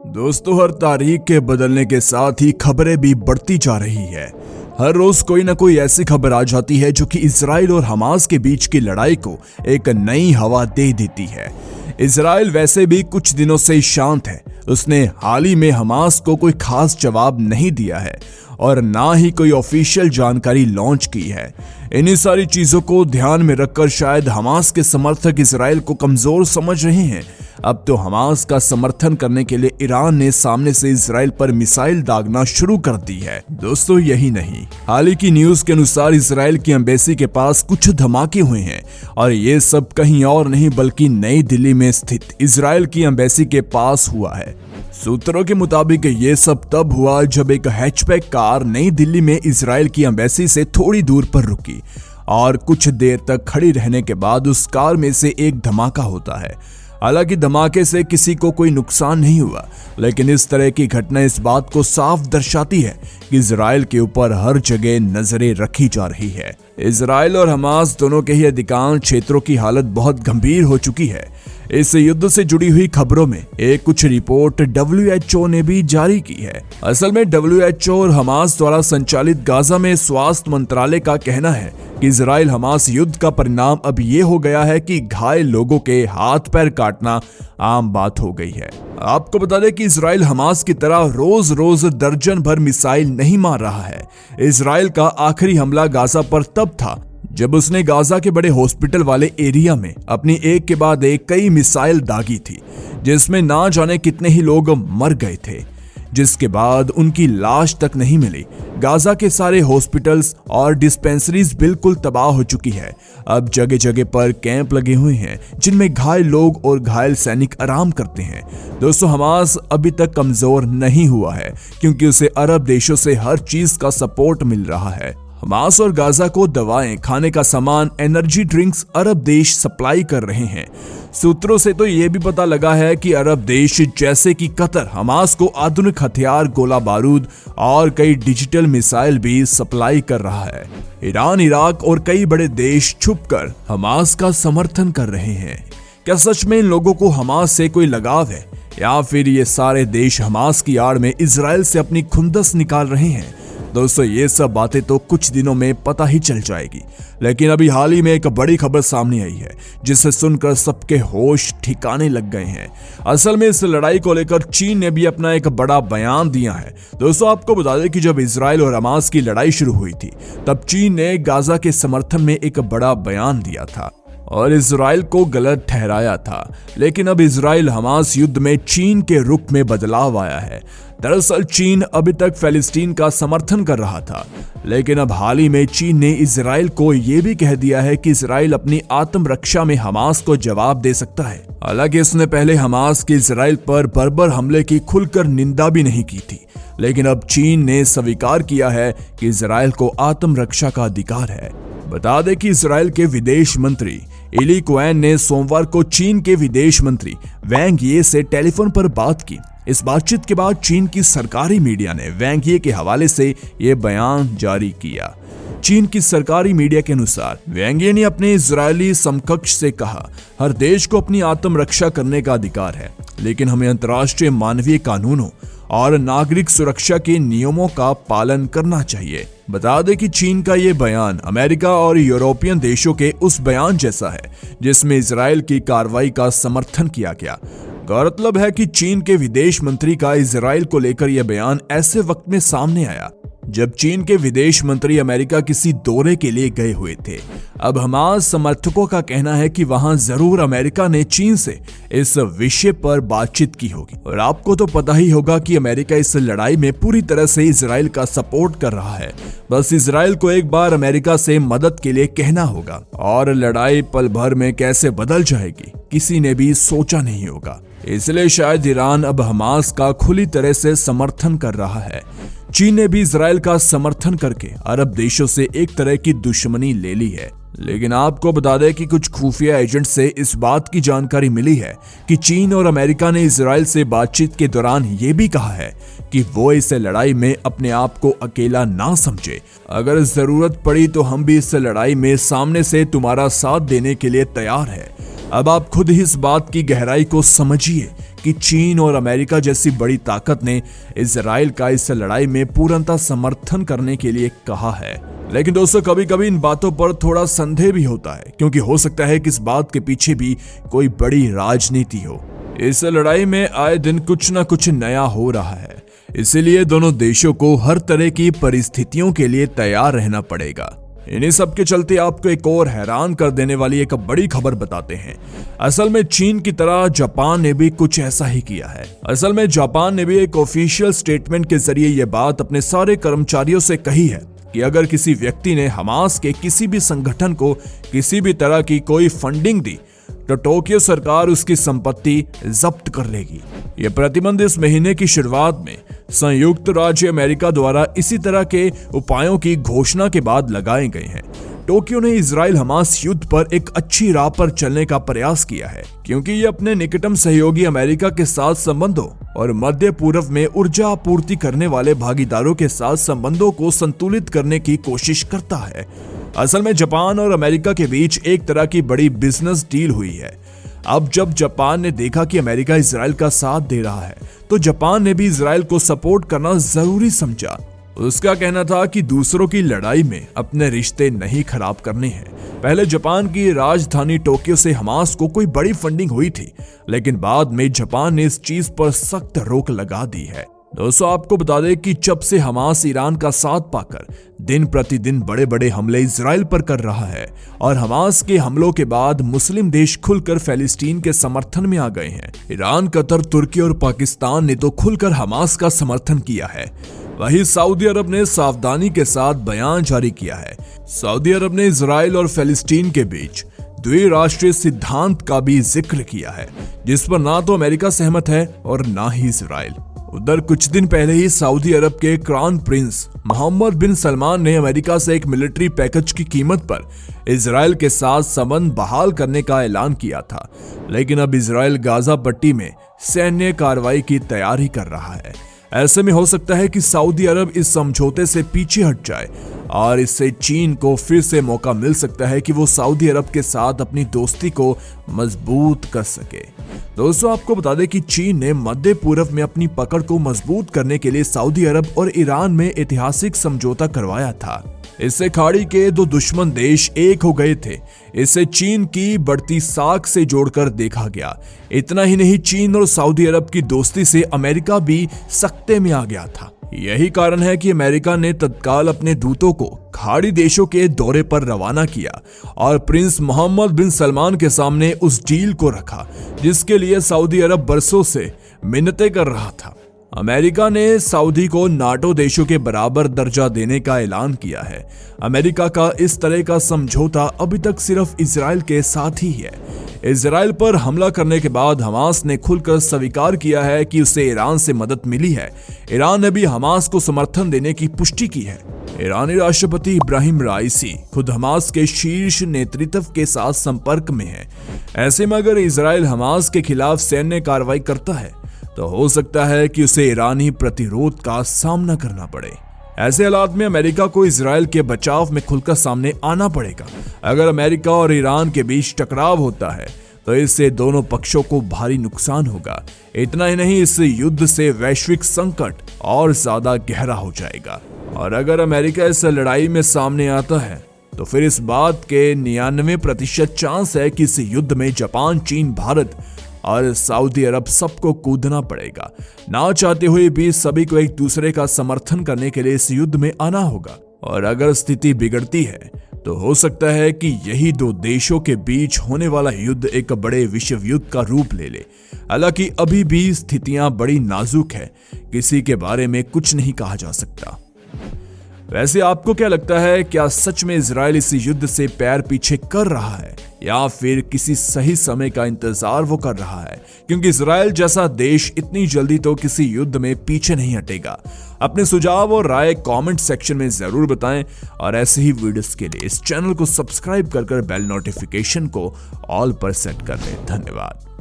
दोस्तों, हर तारीख के बदलने के साथ ही खबरें भी बढ़ती जा रही है। हर रोज कोई ना कोई ऐसी खबर आ जाती है जो कि इजराइल और हमास के बीच की लड़ाई को एक नई हवा दे देती है। इजराइल वैसे भी कुछ दिनों से शांत है। उसने हाल ही में हमास को कोई खास जवाब नहीं दिया है और ना ही कोई ऑफिशियल जानकारी लॉन्च की है। इन्हीं सारी चीजों को ध्यान में रखकर शायद हमास के समर्थक इजराइल को कमजोर समझ रहे हैं। अब तो हमास का समर्थन करने के लिए ईरान ने सामने से इजराइल पर मिसाइल दागना शुरू कर दी है। दोस्तों, यही नहीं, हाल ही की न्यूज के अनुसार इजराइल की एम्बेसी के पास कुछ धमाके हुए हैं और ये सब कहीं और नहीं बल्कि नई दिल्ली में स्थित इजराइल की एम्बेसी के पास हुआ है। सूत्रों के मुताबिक ये सब तब हुआ जब एक हैचबैक कार नई दिल्ली में इजराइल की एम्बेसी से थोड़ी दूर पर रुकी और कुछ देर तक खड़ी रहने के बाद उस कार में से एक धमाका होता है। हालांकि धमाके से किसी को कोई नुकसान नहीं हुआ, लेकिन इस तरह की घटना इस बात को साफ दर्शाती है कि इजराइल के ऊपर हर जगह नजरें रखी जा रही है। इजराइल और हमास दोनों के ही अधिकांश क्षेत्रों की हालत बहुत गंभीर हो चुकी है। इस युद्ध से जुड़ी हुई खबरों में एक कुछ रिपोर्ट WHO ने भी जारी की है। असल में WHO और हमास द्वारा संचालित गाजा में स्वास्थ्य मंत्रालय का कहना है कि इजराइल हमास युद्ध का परिणाम अब ये हो गया है कि घायल लोगों के हाथ पैर काटना आम बात हो गई है। आपको बता दें कि इजराइल हमास की तरह रोज रोज दर्जन भर मिसाइल नहीं मार रहा है। इजराइल का आखिरी हमला गाजा पर तब था जब उसने गाजा के बड़े हॉस्पिटल वाले एरिया में अपनी एक के बाद एक कई मिसाइल दागी थी, जिसमें ना जाने कितने ही लोग मर गए थे, जिसके बाद उनकी लाश तक नहीं मिली। गाजा के सारे हॉस्पिटल्स और डिस्पेंसरीज बिल्कुल तबाह हो चुकी है। अब जगह जगह पर कैंप लगे हुए हैं जिनमें घायल लोग और घायल सैनिक आराम करते हैं। दोस्तों, हमास अभी तक कमजोर नहीं हुआ है क्योंकि उसे अरब देशों से हर चीज का सपोर्ट मिल रहा है। हमास और गाजा को दवाएं, खाने का सामान, एनर्जी ड्रिंक्स अरब देश सप्लाई कर रहे हैं। सूत्रों से तो यह भी पता लगा है कि अरब देश जैसे कि कतर हमास को आधुनिक हथियार, गोला बारूद और कई डिजिटल मिसाइल भी सप्लाई कर रहा है। ईरान, इराक और कई बड़े देश छुपकर हमास का समर्थन कर रहे हैं। क्या सच में इन लोगों को हमास से कोई लगाव है या फिर ये सारे देश हमास की आड़ में इजराइल से अपनी खुंदस निकाल रहे हैं? दोस्तों, ये सब बातें तो कुछ दिनों में पता ही चल जाएगी, लेकिन अभी हाल ही में एक बड़ी खबर सामने आई है जिसे सुनकर सबके होश ठिकाने लग गए हैं। असल में इस लड़ाई को लेकर चीन ने भी अपना एक बड़ा बयान दिया है। दोस्तों, आपको बता दें कि जब इजराइल और हमास की लड़ाई शुरू हुई थी तब चीन ने गाजा के समर्थन में एक बड़ा बयान दिया था और इजराइल को गलत ठहराया था। लेकिन अब इजराइल हमास युद्ध में चीन के रुख में बदलाव आया है। दरअसल चीन अभी तक फिलिस्तीन का समर्थन कर रहा था, लेकिन अब हाल ही में चीन ने इजराइल को यह भी कह दिया है कि इजराइल अपनी आत्मरक्षा में हमास को जवाब दे सकता है। हालांकि इसने पहले हमास के इजराइल पर बर्बर हमले की खुलकर निंदा भी नहीं की थी, लेकिन अब चीन ने स्वीकार किया है कि इजराइल को आत्मरक्षा का अधिकार है। बता दें कि इजराइल के विदेश मंत्री एली कोहेन ने सोमवार को चीन के विदेश मंत्री वैंग ये से टेलीफोन पर बात की। इस बातचीत के बाद चीन की सरकारी मीडिया ने वैंग ये के हवाले से ये बयान जारी किया। चीन की सरकारी मीडिया के अनुसार वैंग ये ने अपने इजरायली समकक्ष से कहा, हर देश को अपनी आत्मरक्षा करने का अधिकार है, लेकिन हमें अंतर्राष्ट्रीय मानवीय कानूनों और नागरिक सुरक्षा के नियमों का पालन करना चाहिए। बता दें कि चीन का ये बयान अमेरिका और यूरोपियन देशों के उस बयान जैसा है जिसमें इजराइल की कार्रवाई का समर्थन किया गया। गौरतलब है कि चीन के विदेश मंत्री का इजराइल को लेकर यह बयान ऐसे वक्त में सामने आया जब चीन के विदेश मंत्री अमेरिका किसी दौरे के लिए गए हुए थे। अब हमास समर्थकों का कहना है कि वहां जरूर अमेरिका ने चीन से इस विषय पर बातचीत की होगी और आपको तो पता ही होगा कि अमेरिका इस लड़ाई में पूरी तरह से इजराइल का सपोर्ट कर रहा है। बस इजराइल को एक बार अमेरिका से मदद के लिए कहना होगा और लड़ाई पल भर में कैसे बदल जाएगी किसी ने भी सोचा नहीं होगा। इसलिए शायद ईरान अब हमास का खुली तरह से समर्थन कर रहा है। चीन ने भी इजराइल का समर्थन करके अरब देशों से एक तरह की दुश्मनी ले ली है। लेकिन आपको बता दें कि कुछ खुफिया एजेंट से इस बात की जानकारी मिली है कि चीन और अमेरिका ने इजराइल से बातचीत के दौरान ये भी कहा है कि वो इस लड़ाई में अपने आप को अकेला ना समझे। अगर जरूरत पड़ी तो हम भी इस लड़ाई में सामने से तुम्हारा साथ देने के लिए तैयार है। अब आप खुद ही इस बात की गहराई को समझिए कि चीन और अमेरिका जैसी बड़ी ताकत ने इजराइल का इस लड़ाई में पूर्णतः समर्थन करने के लिए कहा है। लेकिन दोस्तों, कभी कभी इन बातों पर थोड़ा संदेह भी होता है, क्योंकि हो सकता है कि इस बात के पीछे भी कोई बड़ी राजनीति हो। इस लड़ाई में आए दिन कुछ न कुछ नया हो रहा है, इसीलिए दोनों देशों को हर तरह की परिस्थितियों के लिए तैयार रहना पड़ेगा। इन्हीं सब के चलते आपको एक और हैरान कर देने वाली एक बड़ी खबर बताते हैं। असल में चीन की तरह जापान ने भी कुछ ऐसा ही किया है। असल में जापान ने भी एक ऑफिशियल स्टेटमेंट के जरिए यह बात अपने सारे कर्मचारियों से कही है कि अगर किसी व्यक्ति ने हमास के किसी भी संगठन को किसी भी तरह की कोई फंडिंग दी तो टोक्यो सरकार उसकी संपत्ति जब्त कर लेगी। यह प्रतिबंध इस महीने की शुरुआत में संयुक्त राज्य अमेरिका द्वारा इसी तरह के उपायों की घोषणा के बाद लगाए गए हैं। टोक्यो ने इजराइल हमास युद्ध पर एक अच्छी राह पर चलने का प्रयास किया है, क्योंकि ये अपने निकटतम सहयोगी अमेरिका के साथ संबंधों और मध्य पूर्व में ऊर्जा आपूर्ति करने वाले भागीदारों के साथ संबंधों को संतुलित करने की कोशिश करता है। असल में जापान और अमेरिका के बीच एक तरह की बड़ी बिजनेस डील हुई है। अब जब जापान ने देखा कि अमेरिका इजराइल का साथ दे रहा है, तो जापान ने भी इजराइल को सपोर्ट करना जरूरी समझा। उसका कहना था कि दूसरों की लड़ाई में अपने रिश्ते नहीं खराब करने हैं। पहले जापान की राजधानी टोक्यो से हमास को कोई बड़ी फंडिंग हुई थी, लेकिन बाद में जापान ने इस चीज पर सख्त रोक लगा दी है। दोस्तों, आपको बता दें कि जब से हमास ईरान का साथ पाकर दिन प्रतिदिन बड़े बड़े हमले इजराइल पर कर रहा है और हमास के हमलों के बाद मुस्लिम देश खुलकर फिलिस्तीन के समर्थन में आ गए हैं। ईरान, कतर, तुर्की और पाकिस्तान ने तो खुलकर हमास का समर्थन किया है। वहीं सऊदी अरब ने सावधानी के साथ बयान जारी किया है। सऊदी अरब ने इजराइल और फिलिस्तीन के बीच द्विराष्ट्रीय सिद्धांत का भी जिक्र किया है, जिस पर ना तो अमेरिका सहमत है और ना ही इजराइल। उधर कुछ दिन पहले ही सऊदी अरब के क्राउन प्रिंस मोहम्मद बिन सलमान ने अमेरिका से एक मिलिट्री पैकेज की कीमत पर इजराइल के साथ संबंध बहाल करने का ऐलान किया था। लेकिन अब इजराइल गाजा पट्टी में सैन्य कार्रवाई की तैयारी कर रहा है। ऐसे में हो सकता है कि सऊदी अरब इस समझौते से पीछे हट जाए और इससे चीन को फिर से मौका मिल सकता है कि वो सऊदी अरब के साथ अपनी दोस्ती को मजबूत कर सके। दोस्तों, आपको बता दें कि चीन ने मध्य पूर्व में अपनी पकड़ को मजबूत करने के लिए सऊदी अरब और ईरान में ऐतिहासिक समझौता करवाया था। इससे खाड़ी के दो दुश्मन देश एक हो गए थे। इसे चीन की बढ़ती साख से जोड़कर देखा गया। इतना ही नहीं, चीन और सऊदी अरब की दोस्ती से अमेरिका भी सकते में आ गया था। यही कारण है कि अमेरिका ने तत्काल अपने दूतों को खाड़ी देशों के दौरे पर रवाना किया और प्रिंस मोहम्मद बिन सलमान के सामने उस डील को रखा जिसके लिए सऊदी अरब बरसों से मिन्नतें कर रहा था। अमेरिका ने सऊदी को नाटो देशों के बराबर दर्जा देने का ऐलान किया है। अमेरिका का इस तरह का समझौता अभी तक सिर्फ इजराइल के साथ ही है। इजराइल पर हमला करने के बाद हमास ने खुलकर स्वीकार किया है कि उसे ईरान से मदद मिली है। ईरान ने भी हमास को समर्थन देने की पुष्टि की है। ईरानी राष्ट्रपति इब्राहिम राइसी खुद हमास के शीर्ष नेतृत्व के साथ संपर्क में है। ऐसे में अगर इजराइल हमास के खिलाफ सैन्य कार्रवाई करता है तो हो सकता है कि उसे ईरानी प्रतिरोध का सामना करना पड़े। ऐसे हालात में अमेरिका को इजराइल के बचाव में खुलकर सामने आना पड़ेगा। अगर अमेरिका और ईरान के बीच टकराव होता है तो इससे दोनों पक्षों को भारी नुकसान होगा। इतना ही नहीं, इस युद्ध से वैश्विक संकट और ज्यादा गहरा हो जाएगा। और अगर अमेरिका इस लड़ाई में सामने आता है तो फिर इस बात के 99% चांस है कि इस युद्ध में जापान, चीन, भारत और सऊदी अरब सबको कूदना पड़ेगा। ना चाहते हुए भी सभी को एक दूसरे का समर्थन करने के लिए इस युद्ध में आना होगा। और अगर स्थिति बिगड़ती है तो हो सकता है कि यही दो देशों के बीच होने वाला युद्ध एक बड़े विश्व युद्ध का रूप ले ले। हालांकि अभी भी स्थितियां बड़ी नाजुक है, किसी के बारे में कुछ नहीं कहा जा सकता। वैसे आपको क्या लगता है, क्या सच में इजराइल इस युद्ध से पैर पीछे कर रहा है या फिर किसी सही समय का इंतजार वो कर रहा है? क्योंकि इजराइल जैसा देश इतनी जल्दी तो किसी युद्ध में पीछे नहीं हटेगा। अपने सुझाव और राय कमेंट सेक्शन में जरूर बताएं और ऐसे ही वीडियोस के लिए इस चैनल को सब्सक्राइब कर बेल नोटिफिकेशन को ऑल पर सेट कर लें। धन्यवाद।